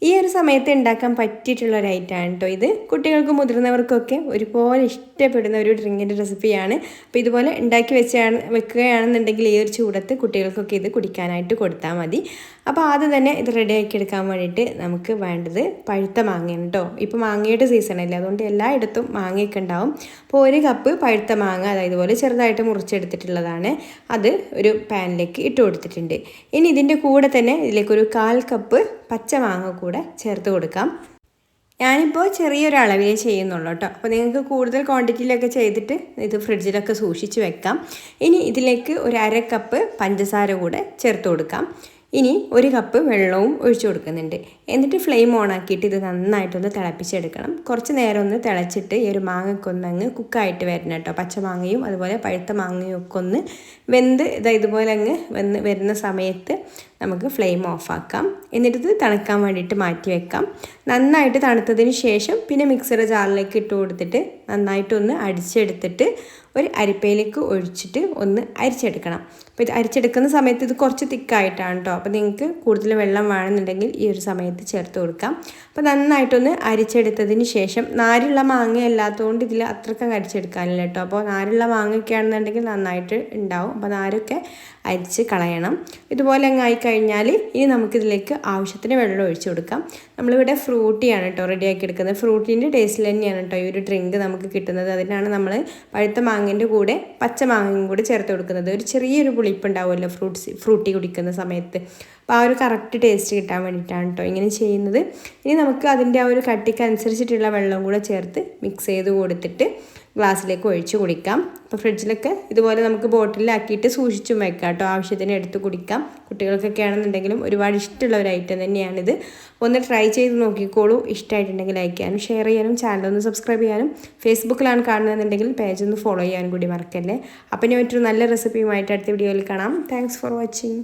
ഈ ഒരു സമയത്ത് ഉണ്ടാക്കാൻ പറ്റിയിട്ടുള്ള ഒരു ഐറ്റമാണ് കേട്ടോ ഇത്. കുട്ടികൾക്കും മുതിർന്നവർക്കൊക്കെ ഒരുപോലെ ഇഷ്ടപ്പെടുന്ന ഒരു ഡ്രിങ്കിൻ്റെ റെസിപ്പിയാണ്. അപ്പോൾ ഇതുപോലെ ഉണ്ടാക്കി വെക്കുകയാണെന്നുണ്ടെങ്കിൽ ഈ ഒരു ചൂടത്ത് കുട്ടികൾക്കൊക്കെ ഇത് കുടിക്കാനായിട്ട് കൊടുത്താൽ മതി. അപ്പോൾ ആദ്യം തന്നെ ഇത് റെഡിയാക്കി എടുക്കാൻ വേണ്ടിയിട്ട് നമുക്ക് വേണ്ടത് പഴുത്ത മാങ്ങയാണ് കേട്ടോ. ഇപ്പോൾ മാങ്ങയുടെ സീസണല്ലേ, അതുകൊണ്ട് എല്ലായിടത്തും മാങ്ങയൊക്കെ ഉണ്ടാവും. അപ്പോൾ 1 കപ്പ് പഴുത്ത മാങ്ങ അതായത് ഇതുപോലെ ചെറുതായിട്ട് മുറിച്ചെടുത്തിട്ടുള്ളതാണ്. അത് ഒരു പാനിലേക്ക് ഇട്ട് കൊടുത്തിട്ടുണ്ട്. ഇനി ഇതിൻ്റെ കൂടെ തന്നെ ഇതിലേക്കൊരു 1/4 കപ്പ് പച്ച മാങ്ങ കൂടെ ചേർത്ത് കൊടുക്കാം. ഞാനിപ്പോൾ ചെറിയൊരു അളവിലേ ചെയ്യുന്നുള്ളൂ കേട്ടോ. അപ്പോൾ നിങ്ങൾക്ക് കൂടുതൽ ക്വാണ്ടിറ്റിയിലൊക്കെ ചെയ്തിട്ട് ഇത് ഫ്രിഡ്ജിലൊക്കെ സൂക്ഷിച്ച് വെക്കാം. ഇനി ഇതിലേക്ക് ഒരു 1/2 കപ്പ് പഞ്ചസാര കൂടെ ചേർത്ത് കൊടുക്കാം. ഇനി 1 കപ്പ് വെള്ളവും ഒഴിച്ചു കൊടുക്കുന്നുണ്ട്. എന്നിട്ട് ഫ്ലെയിം ഓൺ ആക്കിയിട്ട് ഇത് നന്നായിട്ടൊന്ന് തിളപ്പിച്ചെടുക്കണം. കുറച്ച് നേരം ഒന്ന് തിളച്ചിട്ട് ഈ ഒരു മാങ്ങക്കൊന്നങ്ങ് കുക്കായിട്ട് വരണം കേട്ടോ. പച്ചമാങ്ങയും അതുപോലെ പഴുത്ത മാങ്ങയും ഒക്കെ ഒന്ന് വെന്ത് ഇതുപോലെ അങ്ങ് വരുന്ന സമയത്ത് നമുക്ക് ഫ്ലെയിം ഓഫാക്കാം. എന്നിട്ട് ഇത് തണുക്കാൻ വേണ്ടിയിട്ട് മാറ്റി വെക്കാം. നന്നായിട്ട് തണുത്തതിന് ശേഷം പിന്നെ മിക്സർ ജാറിലേക്ക് ഇട്ട് കൊടുത്തിട്ട് നന്നായിട്ടൊന്ന് അടിച്ചെടുത്തിട്ട് ഒരു അരിപ്പയിലേക്ക് ഒഴിച്ചിട്ട് ഒന്ന് അരിച്ചെടുക്കണം. അപ്പോൾ ഇത് അരിച്ചെടുക്കുന്ന സമയത്ത് ഇത് കുറച്ച് തിക്കായിട്ടാണ് കേട്ടോ. അപ്പോൾ നിങ്ങൾക്ക് കൂടുതൽ വെള്ളം വേണമെന്നുണ്ടെങ്കിൽ ഈ ഒരു സമയത്ത് ചേർത്ത് കൊടുക്കാം. അപ്പോൾ നന്നായിട്ടൊന്ന് അരിച്ചെടുത്തതിന് ശേഷം നാരുള്ള മാങ്ങ അല്ലാത്തതുകൊണ്ട് ഇതിൽ അത്രയ്ക്ക് അരിച്ചെടുക്കാനില്ല കേട്ടോ. അപ്പോൾ നാരുള്ള മാങ്ങയൊക്കെ ആണെന്നുണ്ടെങ്കിൽ നന്നായിട്ട് ഉണ്ടാവും. അപ്പോൾ നാരൊക്കെ അരിച്ച് കളയണം. ഇതുപോലെ അങ്ങ് ആയിക്കഴിഞ്ഞാൽ ഇനി നമുക്കിതിലേക്ക് ആവശ്യത്തിന് വെള്ളം ഒഴിച്ച് കൊടുക്കാം. നമ്മളിവിടെ ഫ്രൂട്ടിയാണ് കേട്ടോ റെഡിയാക്കി എടുക്കുന്നത്. ഫ്രൂട്ടീൻ്റെ ടേസ്റ്റിൽ തന്നെയാണ് കേട്ടോ ഈ ഒരു ഡ്രിങ്ക് നമുക്ക് കിട്ടുന്നത്. അതിനാണ് നമ്മൾ പഴുത്ത മാങ്ങേൻ്റെ കൂടെ പച്ച മാങ്ങയും കൂടെ ചേർത്ത് കൊടുക്കുന്നത്. ഒരു ചെറിയൊരു പുളിപ്പ് ഉണ്ടാവുമല്ലോ ഫ്രൂട്ടി കുടിക്കുന്ന സമയത്ത്. അപ്പോൾ ആ ഒരു കറക്റ്റ് ടേസ്റ്റ് കിട്ടാൻ വേണ്ടിയിട്ടാണ് കേട്ടോ ഇങ്ങനെ ചെയ്യുന്നത്. ഇനി നമുക്ക് അതിൻ്റെ ആ ഒരു കട്ടിക്ക് അനുസരിച്ചിട്ടുള്ള വെള്ളം കൂടെ ചേർത്ത് മിക്സ് ചെയ്ത് കൊടുത്തിട്ട് ഗ്ലാസ്സിലേക്ക് ഒഴിച്ച് കുടിക്കാം. അപ്പോൾ ഫ്രിഡ്ജിലൊക്കെ ഇതുപോലെ നമുക്ക് ബോട്ടിലാക്കിയിട്ട് സൂക്ഷിച്ചും വെക്കാം കേട്ടോ. ആവശ്യത്തിന് എടുത്ത് കുടിക്കാം. കുട്ടികൾക്കൊക്കെ ആണെന്നുണ്ടെങ്കിലും ഒരുപാട് ഇഷ്ടമുള്ള ഒരു ഐറ്റം തന്നെയാണിത്. ഒന്ന് ട്രൈ ചെയ്ത് നോക്കിക്കോളൂ. ഇഷ്ടമായിട്ടുണ്ടെങ്കിൽ ലൈക്ക് ചെയ്യാനും ഷെയർ ചെയ്യാനും ചാനലൊന്ന് സബ്സ്ക്രൈബ് ചെയ്യാനും ഫേസ്ബുക്കിലാണ് കാണുന്നതെന്നുണ്ടെങ്കിൽ പേജ് ഒന്ന് ഫോളോ ചെയ്യാനും കൂടി മറക്കല്ലേ. അപ്പം ഇനി മറ്റൊരു നല്ല റെസിപ്പിയുമായിട്ട് അടുത്ത വീഡിയോയിൽ കാണാം. Thanks for watching.